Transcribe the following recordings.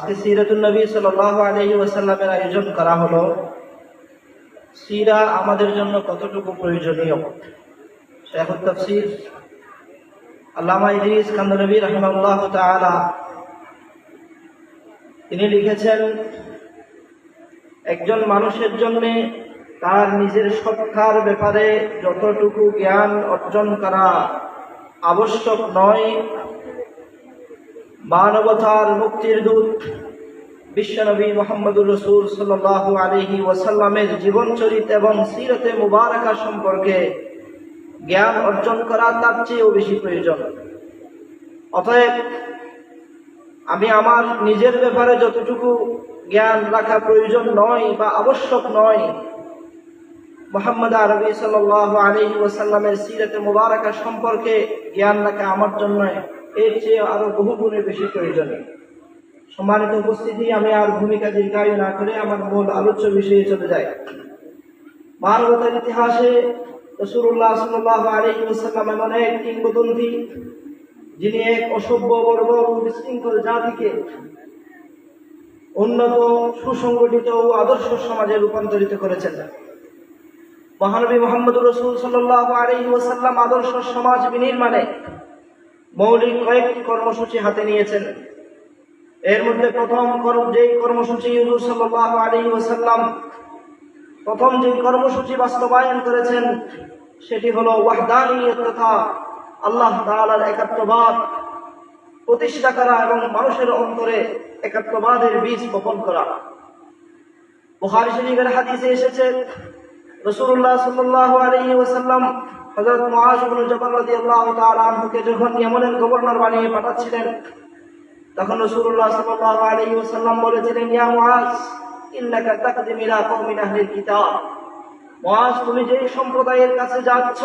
আজকে সিরাতুন নবী সাল্লাল্লাহু আলাইহি ওয়াসাল্লামের আয়োজন করা হলো। সিরা আমাদের জন্য কতটুকু প্রয়োজনীয়, শাইখুত তাফসীর আল্লামা ইদ্রিস কান্দনবী রাহিমাহুল্লাহু তাআলা তিনি লিখেছেন, একজন মানুষের জন্য তার নিজের সত্তার ব্যাপারে যতটুকু জ্ঞান অর্জন করা আবশ্যক নয়, মানবতার মুক্তির দূত বিশ্বনবী মুহাম্মদুর রাসূল সাল্লাল্লাহু আলাইহি ওয়াসাল্লামের জীবন চরিত্র এবং সিরতে মুবারাকা সম্পর্কে জ্ঞান অর্জন করা তার চেয়েও বেশি প্রয়োজন। অতএব আমি আমার নিজের ব্যাপারে যতটুকু জ্ঞান রাখা প্রয়োজন নয় বা আবশ্যক নয়, মুহাম্মদ আরবি সাল্লাল্লাহু আলাইহি ওয়াসাল্লামের সিরতে মুবারাকা সম্পর্কে জ্ঞান রাখা আমার জন্য এর চেয়ে আরো বহু গুণে বেশি প্রয়োজনীয়। সম্মানিত উপস্থিতি, আমি আর ভূমিকা দীর্ঘায়ু না করে আমার মূল আলোচ্য বিষয়ে চলে যাই। মানবতার ইতিহাসে রাসূলুল্লাহ সাল্লাল্লাহু আলাইহি ওয়াসাল্লাম এমন এক কিংবদন্তি, যিনি এক অসভ্য বর্বর ও বিশৃঙ্খল জাতিকে উন্নত, সুসংগঠিত ও আদর্শ সমাজে রূপান্তরিত করেছেন। মহানবী মুহাম্মদুর রাসূল সাল্লাল্লাহু আলাইহি ওয়াসাল্লাম আদর্শ সমাজ বিনির্মাণে মৌলিক কয়েকটি কর্মসূচি হাতে নিয়েছেন। এর মধ্যে প্রথম যেই কর্মসূচি হুজুর সাল্লাল্লাহু আলাইহি ওয়াসাল্লাম প্রথম যে কর্মসূচি বাস্তবায়ন করেছেন সেটি হলো ওয়াহদানিয়ত তথা আল্লাহ তাআলার একাত্মবাদ প্রতিষ্ঠা করা এবং মানুষের অন্তরে একাত্মবাদের বীজ বপন করা। বুখারী শরীফের হাদিসে এসেছে, রাসূলুল্লাহ সাল্লাল্লাহু আলাইহি ওয়াসাল্লাম হযরত মুআয ইবনে জাবাল রাদিয়াল্লাহু তাআলা আনহুকে যখন ইয়েমেনের গভর্নর বানিয়ে পাঠাচ্ছিলেন, তখন রাসূলুল্লাহ সাল্লাল্লাহু আলাইহি ওয়াসাল্লাম বলেছিলেন, ইয়া মুআয ইন্নাকা তাকদিম ইলা কওমিন আহলিল কিতাব। মুআয, তুমি যে সম্প্রদায়ের কাছে যাচ্ছ,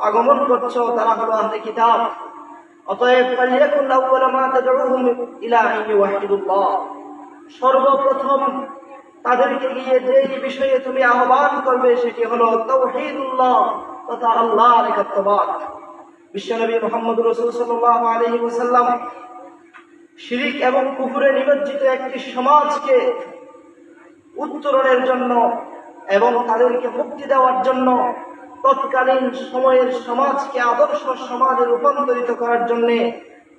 আগমন করছো, তারা হলো আহলে কিতাব। অতএব ফালিয়াকুন আউওয়ালা মা তাদউহুম ইলা আন ইউহিদুল্লাহ, সর্বপ্রথম তাদেরকে গিয়ে যে বিষয়ে তুমি আহ্বান করবে সেটি হলো তাওহীদুল্লাহ তথা আল্লাহর একাত্মবাদ। বিশ্বনবী মুহাম্মদুর রাসূল সাল্লাল্লাহু আলাইহি ওয়াসাল্লাম শিরিক এবং কুফরে নিমজ্জিত একটি সমাজকে উত্তরণের জন্য এবং তাদেরকে মুক্তি দেওয়ার জন্য, তৎকালীন সময়ের সমাজকে আদর্শ সমাজে রূপান্তরিত করার জন্য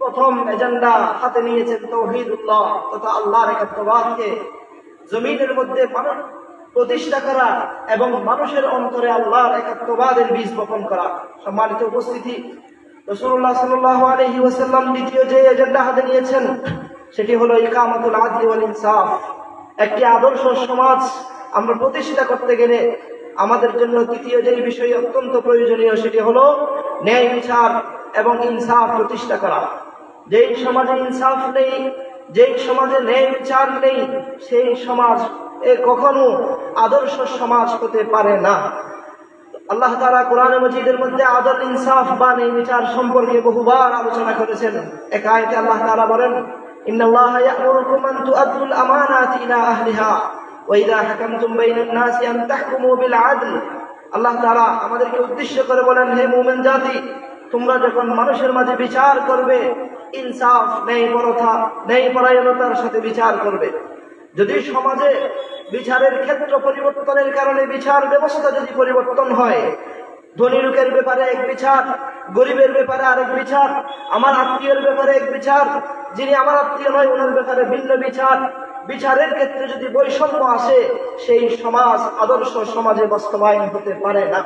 প্রথম এজেন্ডা হাতে নিয়েছেন তাওহীদুল্লাহ তথা আল্লাহর একাত্মবাদকে জমিনের মধ্যে প্রতিষ্ঠা করা এবং মানুষের অন্তরে আল্লাহর একাত্মবাদের বীজ বপন করা। সম্মানিত উপস্থিতি, রাসূলুল্লাহ সাল্লাল্লাহু আলাইহি ওয়াসাল্লাম দ্বিতীয় যে এজেন্ডা হাতে নিয়েছেন সেটি হলো ইকামাতুল আদলি ওয়াল ইনসাফ। একটি আদর্শ সমাজ আমরা প্রতিষ্ঠা করতে গেলে আমাদের জন্য তৃতীয় যে বিষয় অত্যন্ত প্রয়োজনীয় সেটি হলো ন্যায় বিচার এবং ইনসাফ প্রতিষ্ঠা করা। যেই সমাজে ইনসাফ নেই, যেই সমাজে ন্যায় বিচার নেই, সেই সমাজ কখনো আদর্শ সমাজ হতে পারে না। আল্লাহ তাআলা কোরআন মাজিদের মধ্যে আদল, ইনসাফ বা ন্যায় বিচার সম্পর্কে বহুবার আলোচনা করেছেন। এক আয়াতে আল্লাহ তাআলা বলেন, ইন্নাল্লাহা ইয়া'মুরুকুম আন তু'আদ্দুল আমানাতি ইলা আহলিহা ওয়া ইযা হাকামতুম বাইনান নাসি আন তাহকুমু বিল আদল। আল্লাহ তাআলা আমাদেরকে উদ্দেশ্য করে বলেন, হে মুমিন জাতি, তোমরা যখন মানুষের মাঝে বিচার করবে, ইনসাফ, ন্যায়পরায়ণতার সাথে বিচার করবে। যদি সমাজে বিচারের ক্ষেত্র পরিবর্তনের কারণে বিচার ব্যবস্থা যদি পরিবর্তন হয়, ধনী লোকের ব্যাপারে এক বিচার, গরিবের ব্যাপারে আরেক বিচার, আমার আত্মীয়ের ব্যাপারে এক বিচার, যিনি আমার আত্মীয় নয় ওনার ব্যাপারে ভিন্ন বিচার, বিচারের ক্ষেত্রে যদি বৈষম্য আসে, সেই সমাজ আদর্শ সমাজে বাস্তবায়ন হতে পারে না।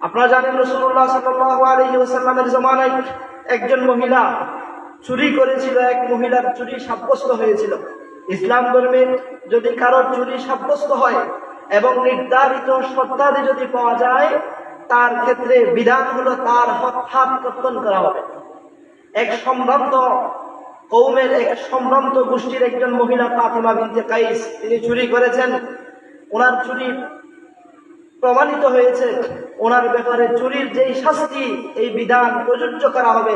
আপনারা জানেন, রাসূলুল্লাহ সাল্লাল্লাহু আলাইহি ওয়াসাল্লামের জমানায় একজন মহিলা চুরি করেছিল, এক মহিলার চুরি সাব্যস্ত হয়েছিল। ইসলাম ধর্মে যদি কারোর চুরি সাব্যস্ত হয় এবং নির্ধারিত শর্তাদি যদি পাওয়া যায়, তার ক্ষেত্রে বিধান হলো তার হাত কর্তন করা হবে। এক সম্ভ্রান্ত কওমের, এক সম্ভ্রান্ত গোষ্ঠীর একজন মহিলা ফাতিমা বিনতে কাইস, তিনি চুরি করেছেন। ওনার চুরি প্রমাণিত হয়েছে, ওনার ব্যাপারে চুরির যেই শাস্তি, এই বিধান প্রযোজ্য করা হবে।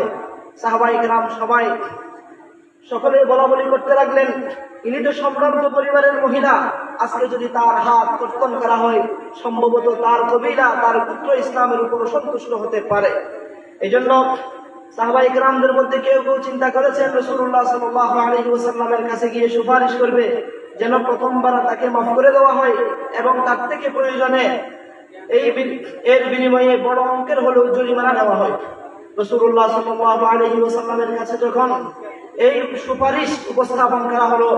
সাহাবায়ে কেরাম সবাই সকলে বলা বলি করতে লাগলেন, ইনি তো সম্ভ্রান্ত পরিবারের মহিলা, আজকে যদি তার হাত কর্তন করা হয়, সম্ভবত তার কবিরা, তার পুত্র ইসলামের উপর সন্তুষ্ট হতে পারে। এই জন্য সাহাবায়ে কেরামদের মধ্যে কেউ কেউ চিন্তা করেছেন রাসূলুল্লাহ সাল্লাল্লাহু আলাইহি ওয়াসাল্লামের কাছে গিয়ে সুপারিশ করবে যেন প্রথমবার তাকে মাফ করে দেওয়া হয় এবং তার থেকে প্রয়োজনে এর বিনিময়ে বড় অঙ্কের হলেও জরিমানা নেওয়া হয়। রাসূলুল্লাহ সাল্লাল্লাহু আলাইহি ওয়াসাল্লামের কাছে যখন এই সুপারিশ উপস্থাপন করা হলো,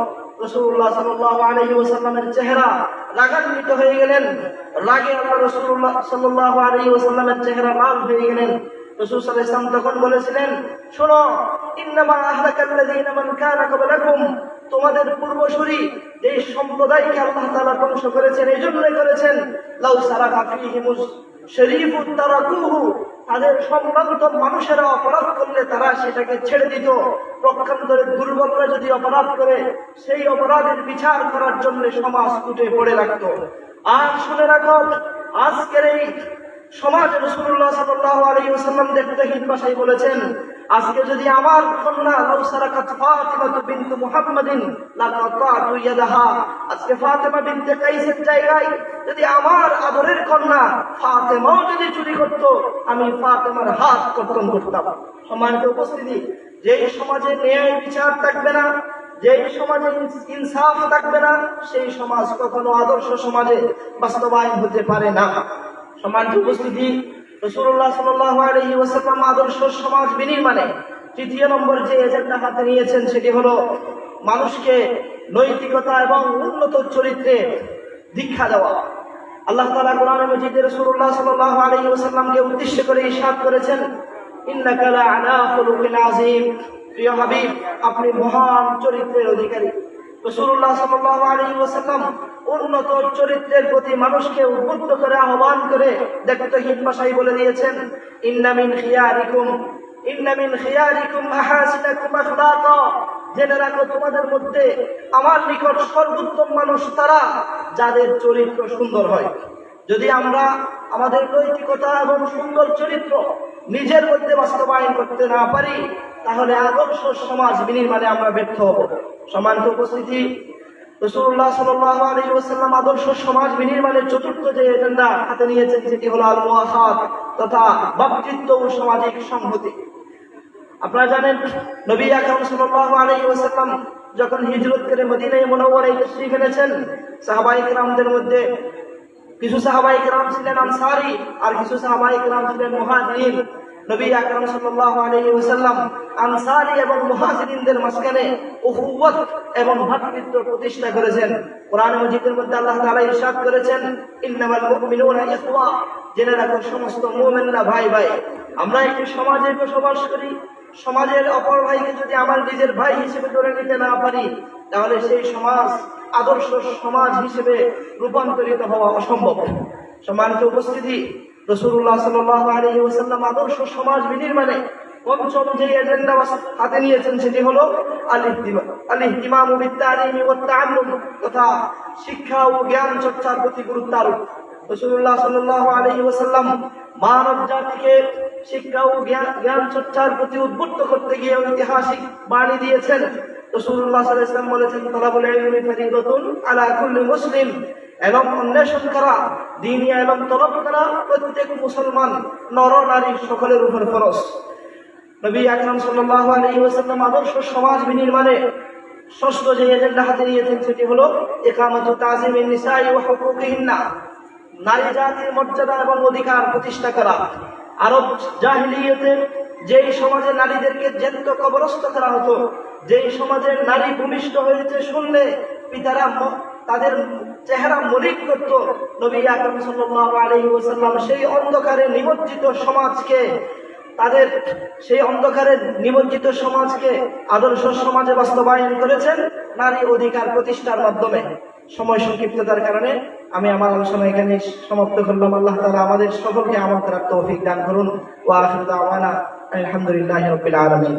রাসূলুল্লাহ সাল্লাল্লাহু আলাইহি ওয়াসাল্লামের চেহারা রাগান্বিত হয়ে গেলেন। রাগে রাসূলুল্লাহ সাল্লাল্লাহু আলাইহি ওয়াসাল্লামের চেহারা লাল হয়ে গেলেন। রাসূল সাল্লাল্লাহু আলাইহি ওয়াসাল্লাম তখন বলেছিলেন, শোনো, ইন্নামা আহলাকাল্লাযীনা মান কানা ক্বাবলাকুম, তোমাদের পূর্বসূরি যে সম্প্রদায়কে আল্লাহ তাআলা ধ্বংস করেছেন এজন্যই করেছেন, লাউ সারাকা ফীহিমুস শরীফুত তারাকুহু, তাদের সম্ভ্রান্ত মানুষেরা অপরাধ করলে তারা সেটাকে ছেড়ে দিত। পক্ষান্তরে দুর্বলরা যদি অপরাধ করে সেই অপরাধের বিচার করার জন্য সমাজ উঠে পড়ে লাগতো। আর শুনে রাখো, আজকের এই সমাজ রাসূলুল্লাহ সাল্লাল্লাহু আলাইহি ওয়াসাল্লাম দেখতেহীন ভাষায় বলেছেন, আজকে যদি আমার কন্যা লাউ সারাকাত ফাতিমা বিনতু মুহাম্মাদিন লাকাতাতু ইয়াদাহা, আজকে ফাতেমা বিনতে কাইসের জায়গায় যদি আমার আদরের কন্যা ফাতেমাও যদি চুরি করত, আমি ফাতেমার হাত কর্তন করতাম। সম্মানিত উপস্থিতি, যেই সমাজে ন্যায় বিচার থাকবে না, যেই সমাজে ইনসাফ থাকবে না, সেই সমাজ কখনো আদর্শ সমাজে বাস্তবায়ন হতে পারে না। সম্মানিত উপস্থিতি, রাসূলুল্লাহ সাল্লাল্লাহু আলাইহি ওয়াসাল্লাম আদর্শ সমাজ বিনির্মাণে তৃতীয় নম্বর যে এজেন্ডা হাতে নিয়েছেন সেটি হলো মানুষকে নৈতিকতা এবং উন্নত চরিত্রে দীক্ষা দেওয়া। আল্লাহ তাআলা কোরআনে মাজিদে রাসূলুল্লাহ সাল্লাল্লাহু আলাইহি ওয়াসাল্লামকে উদ্দেশ্য করে ইরশাদ করেছেন, ইন্নাকা লাআলা খুলুকিন আযীম, প্রিয় হাবিব, আপনি মহান চরিত্রের অধিকারী। রাসূলুল্লাহ সাল্লাল্লাহু আলাইহি ওয়াসাল্লাম উন্নত চরিত্রের প্রতি মানুষকে উদ্বুদ্ধ করে আহ্বান করে দেখতহীন ভাষায় বলে দিয়েছেন, ইন্না মিন খিয়ারিকুম আহাসিনাকুম আখলাকা, জেনে রাখো তোমাদের মধ্যে আমার নিকট সর্বোত্তম মানুষ তারা যাদের চরিত্র সুন্দর হয়। যদি আমরা আমাদের নৈতিকতা এবং সুন্দর চরিত্র নিজের মধ্যে বাস্তবায়ন করতে না পারি, তাহলে আদর্শ সমাজ বিনির্মাণে আমরা ব্যর্থ হব। সম্মানিত উপস্থিতি, রাসূলুল্লাহ সাল্লাল্লাহু আলাইহি ওয়াসাল্লাম আদর্শ সমাজ বিনির্মাণের চতুর্থ যে এজেন্ডা হাতে নিয়েছেন সেটি হলো আল মুওয়াসাত তথা ভ্রাতৃত্ব ও সামাজিক সংহতি। আপনারা জানেন, নবী আকরাম সাল্লাল্লাহু আলাইহি ওয়াসাল্লাম যখন হিজরত করে মদিনায়ে মুনাওয়ারায় তাশরীফ এনেছেন, সাহাবায়ে কেরামদের মধ্যে কিছু সাহাবায়ে কেরাম ছিলেন আনসারী আর কিছু সাহাবায়ে কেরাম ছিলেন মুহাজিরিন। নবী আকরাম সাল্লাল্লাহু আলাইহি ওয়াসাল্লাম আনসারী এবং মুহাজিরিনদের মাঝখানে উখুওয়াত এবং ভ্রাতৃত্ব প্রতিষ্ঠা করেছেন। কোরআন মাজিদের মধ্যে আল্লাহ তাআলা ইরশাদ করেছেন, ইন্নামাল মুমিনুনা ইখওয়া, জেনে রাখো সমস্ত মুমিনরা ভাই ভাই। আমরা একটি সমাজে বসবাস করি, সমাজের অপর ভাইকে যদি আমার নিজের ভাই হিসেবে ধরে নিতে না পারি, তাহলে সেই সমাজ আদর্শ সমাজ হিসেবে রূপান্তরিত হওয়া অসম্ভব। সম্মানিত উপস্থিতি, রাসূলুল্লাহ সাল্লাল্লাহু আলাইহি ওয়াসাল্লাম আদর্শ সমাজ বিনির্মাণে পঞ্চম যে এজেন্ডা হাতে নিয়েছেন সেটি হলো আল ইহতিমামু বিত-তা'লিমি ওয়াত-তা'আল্লুম তথা শিক্ষা ও জ্ঞান চর্চার প্রতি গুরুত্ব আরোপ। রাসূলুল্লাহ সাল্লাল্লাহু আলাইহি ওয়াসাল্লাম মানব জাতিকে শিক্ষা ও জ্ঞান চর্চার প্রতি উদ্বুদ্ধ করতে গিয়ে ঐতিহাসিক বাণী দিয়েছেন। রাসূলুল্লাহ সাল্লাল্লাহু আলাইহি ওয়াসাল্লাম বলেছেন, তালাবুল ইলমি ফরিদাতুন আলা কুল্লি মুসলিম, এবং অন্বেষণ করা, দ্বীনি এবং তলব করা প্রত্যেক মুসলমান নর নারী সকলের উপর ফরজ। নবী আকরাম সাল্লাল্লাহু আলাইহি ওয়াসাল্লাম আদর্শ সমাজ বিনির্মাণে ষষ্ঠ যে এজেন্ডা হাতে নিয়েছেন সেটি হলো ইকামাতু তাযীমিন নিসাই ওয়া হুকুকিহিন্না, নারী জাতির মর্যাদা এবং অধিকার প্রতিষ্ঠা করা। আরব জাহিলিয়তে যেই সমাজে নারীদেরকে জ্যান্ত কবরস্থ করা হতো, যেই সমাজে নারী ভূমিষ্ঠ হয়েছে শুনলে পিতারা তাদের চেহারা মলিন করত, নবী আকরাম সাল্লাল্লাহু আলাইহি ওয়াসাল্লাম সেই অন্ধকারে নিমজ্জিত সমাজকে আদর্শ সমাজে বাস্তবায়ন করেছেন নারী অধিকার প্রতিষ্ঠার মাধ্যমে। সময় সংক্ষিপ্ততার কারণে আমি আমার আলোচনা এখানে সমাপ্ত করলাম। আল্লাহ তাআলা আমাদের সকলকে আমল করার তৌফিক দান করুন। ওয়া আখিরু দাওয়ানা আলহামদুলিল্লাহি রাব্বিল আলামিন।